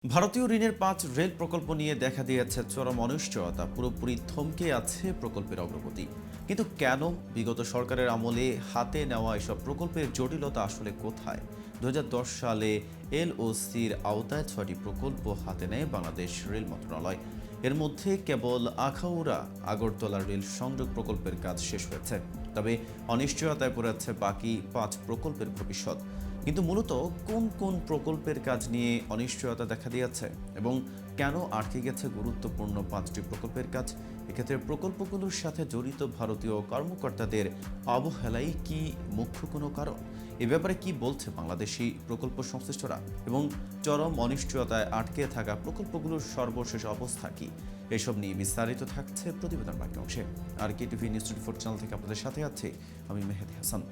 ভারতীয় ঋণের ৫ রেল প্রকল্প নিয়ে দেখা দিয়েছে চরম অনিশ্চয়তা। পুরোপুরি থমকে আছে প্রকল্পের অগ্রগতি। কিন্তু কেন? বিগত সরকারের আমলে হাতে নেওয়া এসব প্রকল্পের জটিলতা আসলে কোথায়? ২০১০ সালে এলওসির আওতায় ৬টি প্রকল্প হাতে নেয় বাংলাদেশ রেল মন্ত্রণালয়। এর মধ্যে কেবল আখাউড়া আগরতলা রেল সংযোগ প্রকল্পের কাজ শেষ হয়েছে। তবে অনিশ্চয়তায় পড়েছে বাকি ৫ প্রকল্পের ভবিষ্যৎ। কিন্তু মূলত কোন কোন প্রকল্পের কাজ নিয়ে অনিশ্চয়তা দেখা দিয়েছে এবং কেন আটকে গেছে গুরুত্বপূর্ণ ৫টি প্রকল্পের কাজ? এক্ষেত্রে প্রকল্পগুলোর সাথে জড়িত ভারতীয় কর্মকর্তাদের অবহেলাই কি মুখ্য কোনো কারণ? এ ব্যাপারে কি বলছে বাংলাদেশি প্রকল্প সংশ্লিষ্টরা এবং চরম অনিশ্চয়তায় আটকে থাকা প্রকল্পগুলোর সর্বশেষ অবস্থা কি? এসব নিয়ে বিস্তারিত থাকছে প্রতিবেদন বাকি অংশে। আর কেটিভি নিউজ 24 চ্যানেল থেকে আপনাদের সাথে আছে আমি মেহেদি হাসান।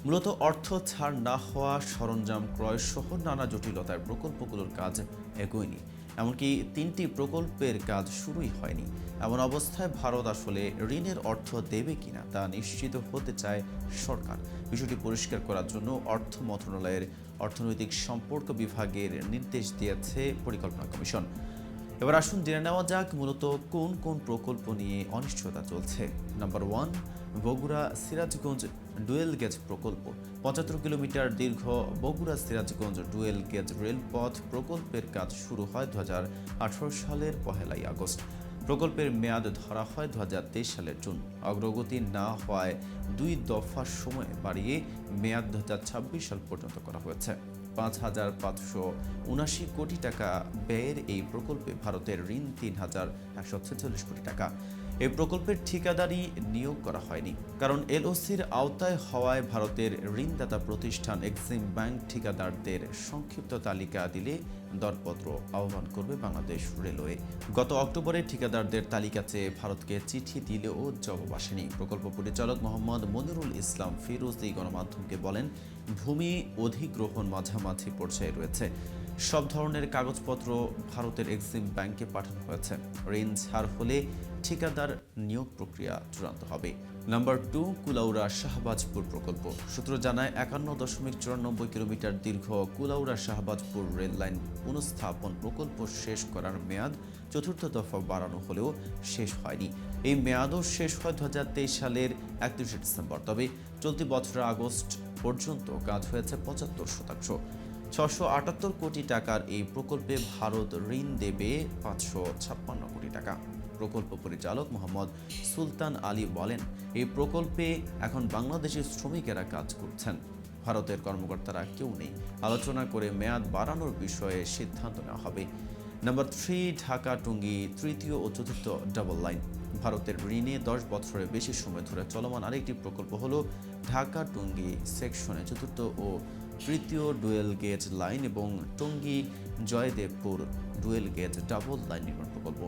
মূলত অর্থ ছাড় না হওয়া, সরঞ্জাম ক্রয় সহ নানা জটিলতার প্রকল্পগুলোর কাজ এগোয়নি। এমনকি ৩টি প্রকল্পের কাজ শুরুই হয়নি। এমন অবস্থায় ভারত আসলে ঋণের অর্থ দেবে কিনা তা নিশ্চিত হতে চায় সরকার। বিষয়টি পরিষ্কার করার জন্য অর্থ মন্ত্রণালয়ের অর্থনৈতিক সম্পর্ক বিভাগের নির্দেশ দিয়েছে পরিকল্পনা কমিশন। এবার আসুন জেনে নেওয়া যাক মূলত কোন কোন প্রকল্প নিয়ে অনিশ্চয়তা চলছে। Number ১, Bogura Sirajganj dual gauge প্রকল্প। ৭৫ কিলোমিটার দীর্ঘ বগুড়া সিরাজগঞ্জ ডুয়েল গেজ রেলপথ প্রকল্পের কাজ শুরু হয় ২০১৮ সালের ১লাই আগস্ট। প্রকল্পের মেয়াদ ধরা হয় ২০২৩ সালের জুন। অগ্রগতি না হওয়ায় ২ দফা সময় বাড়িয়ে মেয়াদ ২০২৬ সাল পর্যন্ত করা হয়েছে। ৫,৫৭৯ কোটি টাকা ব্যয়ের এই প্রকল্পে ভারতের ঋণ ৩,১৪৬ কোটি টাকা। এই প্রকল্পের ঠিকাদারি নিয়োগ করা হয়নি, কারণ এলওসির আওতায় হওয়ায় ভারতের ঋণদাতা প্রতিষ্ঠান এক্সিম ব্যাংক ঠিকাদারদের সংক্ষিপ্ত তালিকা দিলে দরপত্র আহ্বান করবে বাংলাদেশ রেলওয়ে। গত অক্টোবরে ঠিকাদারদের তালিকা চেয়ে ভারতকে চিঠি দিলেও জবাব আসেনি। প্রকল্প পরিচালক মোহাম্মদ মনিরুল ইসলাম ফিরোজী গণমাধ্যমকে বলেন, ভূমি অধিগ্রহণ মাঝামাঝি পর্যায়ে রয়েছে। সব ধরনের কাগজপত্র ভারতের এক্সিম ব্যাংকে পাঠানো হয়েছে। ঋণ ছাড় হলে ঠিকাদার নিয়োগ প্রক্রিয়া চূড়ান্ত হবে। নাম্বার ২, কুলাউড়া শাহবাজপুর প্রকল্প। সূত্র জানায় ৫১.৯৪ কিলোমিটার দীর্ঘ কুলাউড়া শাহবাজপুর রেল লাইন পুনঃস্থাপন প্রকল্প শেষ করার মেয়াদ চতুর্থ দফা বাড়ানো হলেও শেষ হয়নি। এই মেয়াদও শেষ হয় ২০২৩ সালের ৩১ ডিসেম্বর। তবে চলতি বছরের আগস্ট পর্যন্ত কাজ হয়েছে ৭৫%। ৬৭৮ কোটি টাকার এই প্রকল্পে ভারত ঋণ দেবে ৫৫৬ কোটি টাকা। প্রকল্প পরিচালক মোহাম্মদ সুলতান আলী বলেন, এই প্রকল্পে এখন বাংলাদেশের শ্রমিকেরা কাজ করছেন। ভারতের কর্মকর্তারা কেউ নেই। আলোচনা করে মেয়াদ বাড়ানোর বিষয়ে সিদ্ধান্ত নেওয়া হবে। নাম্বার ৩, ঢাকা টঙ্গী তৃতীয় ও চতুর্থ ডাবল লাইন। ভারতের ঋণে ১০ বছরের বেশি সময় ধরে চলমান আরেকটি প্রকল্প হল ঢাকা টঙ্গী সেকশনে চতুর্থ ও তৃতীয় ডুয়েল গেজ লাইন এবং Tongi Joydebpur dual gauge double line নির্মাণ প্রকল্প।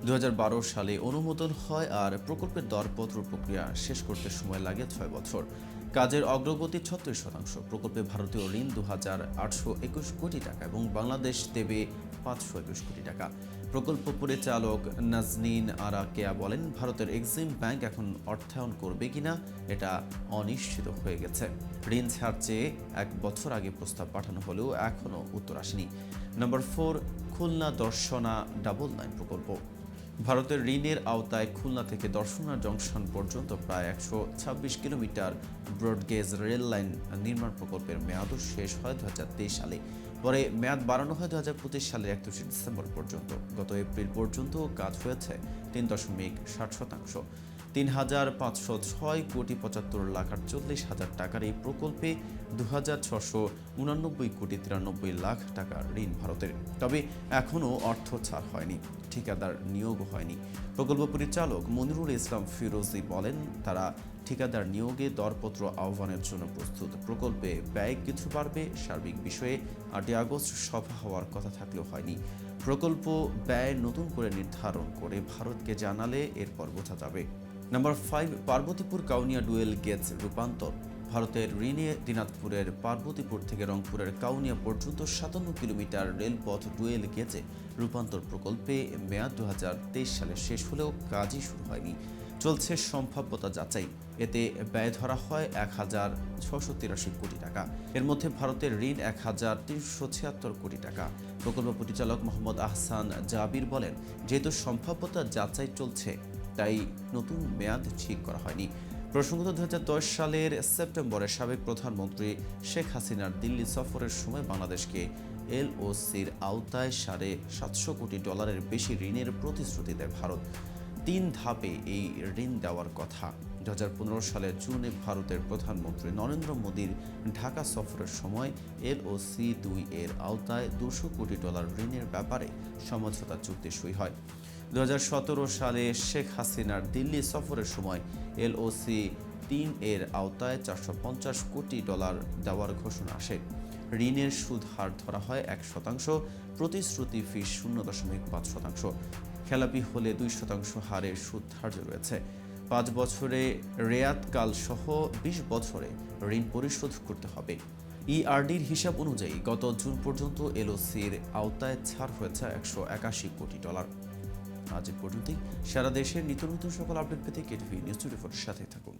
২০১২ সালে অনুমোদন হয় আর প্রকল্পের দরপত্র প্রক্রিয়া শেষ করতে সময় লাগে ৬ বছর। কাজের অগ্রগতি ৩৬%। প্রকল্পে ভারতীয় ঋণ ২,৮২১ কোটি টাকা এবং বাংলাদেশ দেবে ৫২১ কোটি টাকা। প্রকল্প পরিচালক নাজনীন আরা কেয়া বলেন, ভারতের এক্সিম ব্যাংক এখন অর্থায়ন করবে কিনা এটা অনিশ্চিত হয়ে গেছে। ঋণ ছাড় চেয়ে ১ বছর আগে প্রস্তাব পাঠানো হলেও এখনও উত্তর আসেনি। Number ৪, Khulna Darshana double line প্রকল্প। ভারতের ঋণের আওতায় খুলনা থেকে দর্শনা জংশন পর্যন্ত প্রায় ১২৬ কিলোমিটার ব্রডগেজ রেল লাইন নির্মাণ প্রকল্পের মেয়াদও শেষ হয় ২০২৩ সালে। পরে মেয়াদ বাড়ানো হয় ২০২৫ সালের ৩১ ডিসেম্বর পর্যন্ত। গত এপ্রিল পর্যন্ত কাজ হয়েছে ৩.৬০%। ৩,৫০৬ কোটি ৭৫ লাখ ৪৮ হাজার টাকার এই প্রকল্পে ২,৬৮৯ কোটি ৯৩ লাখ টাকার ঋণ ভারতের। তবে এখনও অর্থ ছাড় হয়নি, ঠিকাদার নিয়োগ হয়নি। প্রকল্প পরিচালক মনিরুল ইসলাম ফিরোজী বলেন, তারা ঠিকাদার নিয়োগে দরপত্র আহ্বানের জন্য প্রস্তুত। প্রকল্পে ব্যয় কিছু বাড়বে। সার্বিক বিষয়ে ৮ আগস্ট সভা হওয়ার কথা থাকলেও হয়নি। প্রকল্প ব্যয় নতুন করে নির্ধারণ করে ভারতকে জানালে এরপর বোঝা যাবে। Number ৫, Parbatipur Kaunia dual gauge রূপান্তর। ভারতের ঋণে দিনাজপুরের পার্বতীপুর থেকে রংপুরের কাউনিয়া পর্যন্ত ৫৭ কিলোমিটার রেলপথ ডুয়েল গেজে রূপান্তর প্রকল্পে মেয়াদ ২০২৩ সালে শেষ হলেও কাজই শুরু হয়নি। চলছে সম্ভাব্যতা যাচাই। এতে ব্যয় ধরা হয় 1,683 কোটি টাকা। এর মধ্যে ভারতের ঋণ 1,376 কোটি টাকা। প্রকল্প পরিচালক মোহাম্মদ আহসান জাবির বলেন, যেহেতু সম্ভাব্যতা যাচাই চলছে তাই নতুন মেয়াদ ঠিক করা হয়নি। প্রসঙ্গত 2010 সালের সেপ্টেম্বরে সাবেক প্রধানমন্ত্রী শেখ হাসিনার দিল্লি সফরের সময় বাংলাদেশকে এলওসির আওতায় $750 কোটি বেশি ঋণের প্রতিশ্রুতি দেয় ভারত। 3 ধাপে এই ঋণ দেওয়ার কথা। 2015 সালের জুনে ভারতের প্রধানমন্ত্রী নরেন্দ্র মোদীর ঢাকা সফরের সময় এলওসি 2 এর আওতায় $200 কোটি ঋণের ব্যাপারে সমঝোতা চুক্তি সই হয়। 2017 সালে শেখ হাসিনার দিল্লি সফরের সময় এলওসি 3 এর আওতায় $450 কোটি দেওয়ার ঘোষণা আসে। ঋণের সুদ হার ধরা হয় 1%, প্রতিশ্রুতি ফি 0.5%। খেলাপি হলে 2% হারে সুদ ধার্য রয়েছে। 5 বছরে রেয়াতকাল সহ 20 বছরে ঋণ পরিশোধ করতে হবে। ইআরডির হিসাব অনুযায়ী গত জুন পর্যন্ত এলওসির আওতায় ছাড় হয়েছে $181 কোটি। আজ এ পর্যন্তই। সারা দেশের নিত্য নতুন সকল আপডেট পেতে কেটিভি নিউজ 24 সাথে থাকুন।